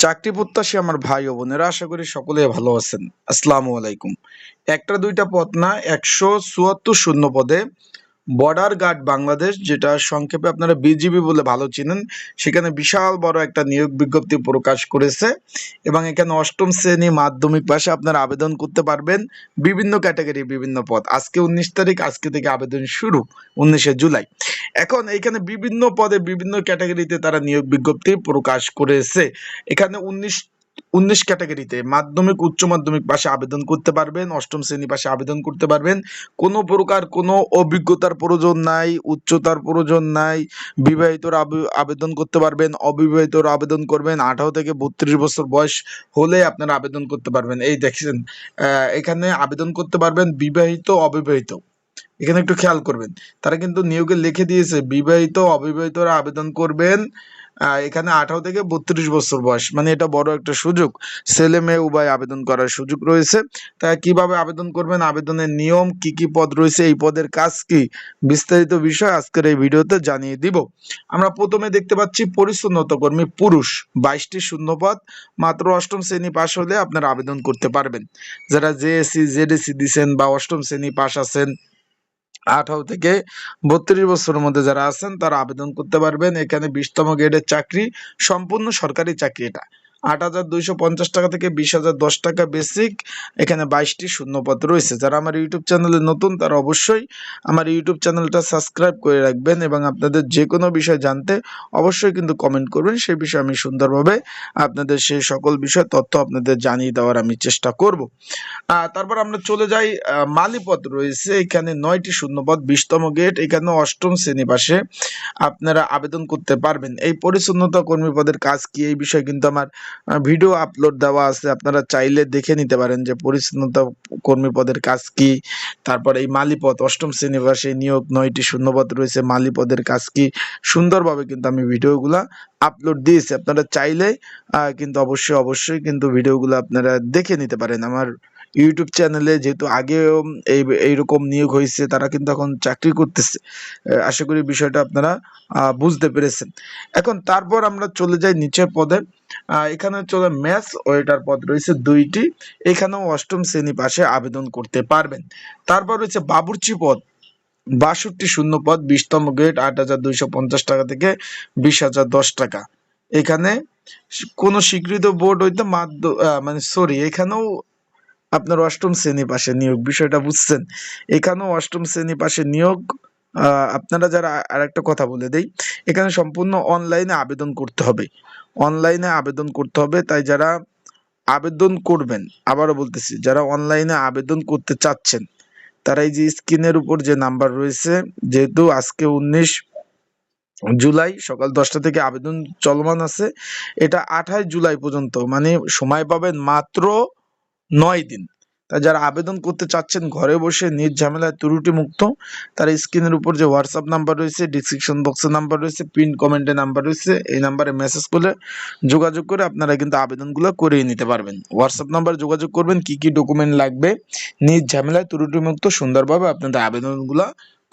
চাকরি প্রত্যাশী আমার ভাই ও বোনেরা, আশা করি সকলেই ভালো আছেন। আসসালামু আলাইকুম। একটা দুইটা পদ না, 174 শূন্য পদে বর্ডার গার্ড বাংলাদেশ, যেটা সংক্ষেপে আপনারা বিজিবি বলে ভালো চিনেন, সেখানে বিশাল বড় একটা নিয়োগ বিজ্ঞপ্তি প্রকাশ করেছে। এবং এখানে অষ্টম শ্রেণী মাধ্যমিক পাশে আপনারা আবেদন করতে পারবেন। বিভিন্ন ক্যাটাগরি, বিভিন্ন পদ। আজকে 19 তারিখ, আজকে থেকে আবেদন শুরু, 19শে জুলাই। এখন এখানে বিভিন্ন পদে বিভিন্ন ক্যাটাগরিতে তারা নিয়োগ বিজ্ঞপ্তি প্রকাশ করেছে। এখানে 19 ক্যাটাগরিতে মাধ্যমিক, উচ্চ মাধ্যমিক পাশে আবেদন করতে পারবেন, অষ্টম শ্রেণী পাশে আবেদন করতে পারবেন। কোনো প্রকার কোনো অভিজ্ঞতার প্রয়োজন নাই, উচ্চতার প্রয়োজন নাই। বিবাহিতরা আবেদন করতে পারবেন, অবিবাহিতরা আবেদন করবেন। 18 থেকে 32 বছর বয়স হলে আপনারা আবেদন করতে পারবেন। এই দেখছেন, এখানে আবেদন করতে পারবেন বিবাহিত, অবিবাহিত। এখানে একটু খেয়াল করবেন, তারা কিন্তু নিয়োগে লিখে দিয়েছে বিবাহিত অবিবাহিতরা আবেদন করবেন। এখানে 18 থেকে 32 বছর বয়স, মানে এটা বড় একটা সুযোগ। ছেলে মেয়ে উভয় আবেদন করার সুযোগ রয়েছে। তাই কিভাবে আবেদন করবেন, আবেদনের নিয়ম, কি কি পদ রয়েছে, এই পদের কাজ কি, বিস্তারিত বিষয় আজকের এই ভিডিওতে জানিয়ে দিব। আমরা প্রথমে দেখতে পাচ্ছি পরিচ্ছন্নতা কর্মী পুরুষ, 22টি শূন্যপদ। মাত্র অষ্টম শ্রেণী পাশ হলে আপনারা আবেদন করতে পারবেন। যারা জেএসসি, জেডিসি দিচ্ছেন বা অষ্টম শ্রেণী পাশ আছেন, 18 থেকে 32 বছরের মধ্যে যারা আছেন, তারা আবেদন করতে পারবেন। এখানে 20তম গ্রেডের চাকরি, সম্পূর্ণ সরকারি চাকরি। এটা 8,250 টাকা থেকে 20,010 টাকা বেসিক। এখানে 22টি শূন্যপদ রয়েছে। যারা আমার ইউটিউব চ্যানেলে নতুন, তারা অবশ্যই আমার ইউটিউব চ্যানেলটা সাবস্ক্রাইব করে রাখবেন এবং আপনাদের যে কোনো বিষয় জানতে অবশ্যই কিন্তু কমেন্ট করবেন। সেই বিষয়ে আমি সুন্দরভাবে আপনাদের সেই সকল বিষয় তথ্য আপনাদের জানিয়ে দেওয়ার আমি চেষ্টা করব। তারপর আমরা চলে যাই, মালি পদ রয়েছে এখানে 9টি শূন্যপদ, 20তম গ্রেড। এখানে অষ্টম শ্রেণী পাশে আপনারা আবেদন করতে পারবেন। এই পরিচ্ছন্নতা কর্মী পদের কাজ কি, এই বিষয়ে কিন্তু আমার ভিডিও আপলোড দেওয়া আছে, আপনারা চাইলে দেখে নিতে পারেন যে পরিচ্ছন্নতা কর্মী পদের কাজ কি। তারপর এই মালি পদ, অষ্টম শ্রেণী পাশে নিয়োগ, 9টি শূন্যপদ রয়েছে। মালি পদের কাজ কি, সুন্দরভাবে কিন্তু আমি ভিডিওগুলা আপলোড দিয়েছি। আপনারা চাইলে কিন্তু অবশ্যই কিন্তু ভিডিওগুলো আপনারা দেখে নিতে পারেন আমার ইউটিউব চ্যানেলে। যেহেতু আগেও এইরকম নিয়োগ হয়েছে, তারা কিন্তু এখন চাকরি করতেছে। আশা করি বিষয়টা আপনারা বুঝতে পেরেছেন। এখন তারপর আমরা চলে যাই নিচের পদে। এখানে চলে ম্যাথস ওয়েটার পদ রয়েছে 2টি। এখানেও অষ্টম শ্রেণী পাশে আবেদন করতে পারবেন। তারপর রয়েছে বাবুর্চি পদ, 62 শূন্যপদ, 20তম গ্রেড, 8,250 টাকা থেকে 20,010 টাকা। এখানে কোন স্বীকৃত বোর্ড হইতে এখানেও আপনার অষ্টম শ্রেণী পাশে নিয়োগ, বিষয়টা বুঝছেন। এখানেও অষ্টম শ্রেণী পাশে নিয়োগ। আপনারা যারা, আরেকটা কথা বলে দেই, এখানে সম্পূর্ণ অনলাইনে আবেদন করতে হবে। অনলাইনে আবেদন করতে হবে। তাই যারা আবেদন করবেন, আবারও বলতেছি, যারা অনলাইনে আবেদন করতে চাচ্ছেন, তারা এই যে স্ক্রিনের উপর যে নাম্বার রয়েছে, যেহেতু আজকে 19 জুলাই সকাল 10টা থেকে আবেদন চলমান আছে, এটা 28 জুলাই পর্যন্ত, মানে সময় পাবেন মাত্র 9 দিন। তা যারা আবেদন করতে চাচ্ছেন ঘরে বসে নিজ ঝামেলায় ত্রুটি মুক্ত, তার স্ক্রিনের উপর যে হোয়াটসঅ্যাপ নাম্বার রয়েছে, ডিসক্রিপশন বক্সের নাম্বার রয়েছে, পিন কমেন্টে নাম্বার রয়েছে, এই নাম্বারে মেসেজ করে যোগাযোগ করে আপনারা কিন্তু আবেদনগুলো করিয়ে নিতে পারবেন। হোয়াটসঅ্যাপ নাম্বার যোগাযোগ করবেন, কি কি ডকুমেন্ট লাগবে, নিজ ঝামেলায় ত্রুটি মুক্ত সুন্দরভাবে আপনাদের আবেদনগুলো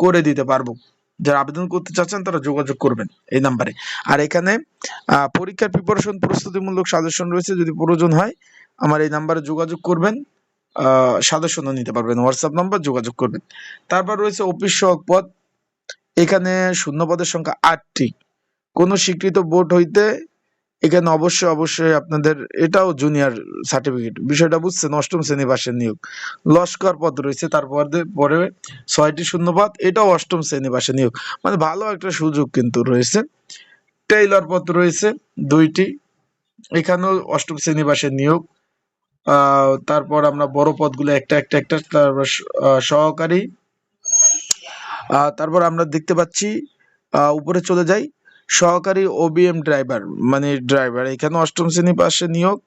করে দিতে পারবো। যারা আবেদন করতে চাচ্ছেন তারা যোগাযোগ করবেন এই নাম্বারে। আর এখানে পরীক্ষার প্রিপারেশন, প্রস্তুতিমূলক সাজেশন রয়েছে, যদি প্রয়োজন হয় আমার এই নাম্বারে যোগাযোগ করবেন, সাজেশনও নিতে পারবেন। হোয়াটসঅ্যাপ নাম্বার যোগাযোগ করবেন। তারপর রয়েছে অফিস সহায়ক পদ, এখানে শূন্য পদের সংখ্যা 8টি। কোন স্বীকৃত বোর্ড হইতে, এখানে অবশ্যই আপনাদের এটাও জুনিয়র সার্টিফিকেট, বিষয়টা বুঝছেন। অষ্টম শ্রেণী পাশের নিয়োগ। লস্কর পদ রয়েছে, তারপর পরে 6টি শূন্যপদ, এটাও অষ্টম শ্রেণী পাশে নিয়োগ, মানে ভালো একটা সুযোগ কিন্তু রয়েছে। টেইলর পদ রয়েছে 2টি, এখানেও অষ্টম শ্রেণী পাশের নিয়োগ। তারপর আমরা বড় পদগুলো একটা, তারপর সহকারী। তারপর আমরা দেখতে পাচ্ছি, উপরে চলে যাই, সহকারী ওবিএম ড্রাইভার, মানে ড্রাইভার। এখানে অষ্টম শ্রেণী পাশে নিয়োগ,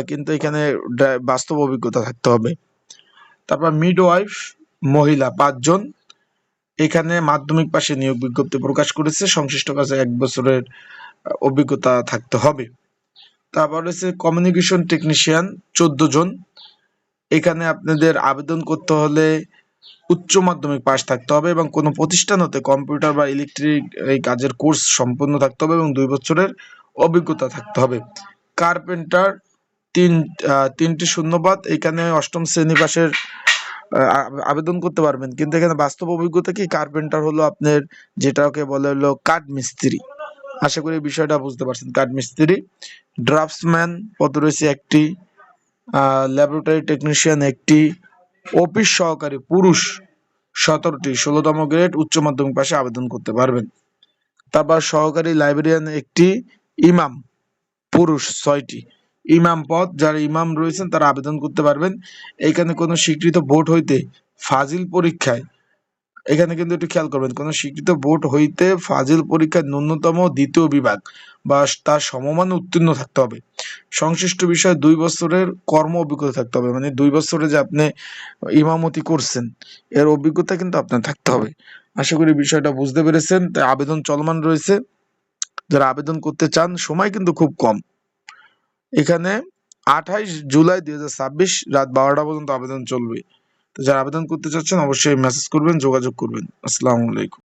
কিন্তু এখানে বাস্তব অভিজ্ঞতা থাকতে হবে। তারপর মিডওয়াইফ মহিলা 5 জন, এখানে মাধ্যমিক পাশে নিয়োগ বিজ্ঞপ্তি প্রকাশ করেছে, সংশ্লিষ্ট কাজে 1 বছরের অভিজ্ঞতা থাকতে হবে। তারপর রয়েছে কমিউনিকেশন টেকনিশিয়ান 14 জন, এখানে আপনাদের আবেদন করতে হলে উচ্চ মাধ্যমিক পাশ থাকতে হবে এবং কোনো প্রতিষ্ঠান হতে কম্পিউটার বা ইলেকট্রিক এই কাজের কোর্স সম্পন্ন থাকতে হবে এবং 2 বছরের অভিজ্ঞতা থাকতে হবে। কার্পেন্টার তিনটি শূন্যপদ। এখানে অষ্টম শ্রেণী পাশের আবেদন করতে পারবেন, কিন্তু এখানে বাস্তব অভিজ্ঞতা কি, কার্পেন্টার হলো আপনার যেটাকে বলে হলো কাঠ মিস্ত্রি। আশা করি বিষয়টা বুঝতে পারছেন। কাঠ মিস্ত্রি। ড্রাফটসম্যান পদ রয়েছে একটি, ল্যাবরেটরি টেকনিশিয়ান একটি, অফিস সহকারী পুরুষ 17টি, 16তম গ্রেড, উচ্চ মাধ্যমিক পাশে আবেদন করতে পারবেন। তারপর সহকারী লাইব্রেরিয়ান একটি, ইমাম পুরুষ 6টি। ইমাম পদ, যারা ইমাম রয়েছেন তারা আবেদন করতে পারবেন। এখানে কোনো স্বীকৃত বোর্ড হইতে ফাজিল পরীক্ষায়, এখানে কিন্তু একটু খেয়াল করবেন, কোনো স্বীকৃত বোর্ড হইতে ফাজিল পরীক্ষায় ন্যূনতম 2য় বিভাগ বা তার সমমানে উত্তীর্ণ থাকতে হবে। সংশ্লিষ্ট বিষয়ে 2 বছরের কর্ম অভিজ্ঞতা থাকতে হবে, মানে 2 বছরে যে আপনি ইমামতি করছেন এর অভিজ্ঞতা কিন্তু আপনার থাকতে হবে। আশা করি বিষয়টা বুঝতে পেরেছেন। তাই আবেদন চলমান রয়েছে, যারা আবেদন করতে চান সময় কিন্তু খুব কম। এখানে 28 জুলাই 2026 রাত 12টা পর্যন্ত আবেদন চলবে। তো যারা আবেদন করতে চাচ্ছেন অবশ্যই মেসেজ করবেন, যোগাযোগ করবেন। আসসালামু আলাইকুম।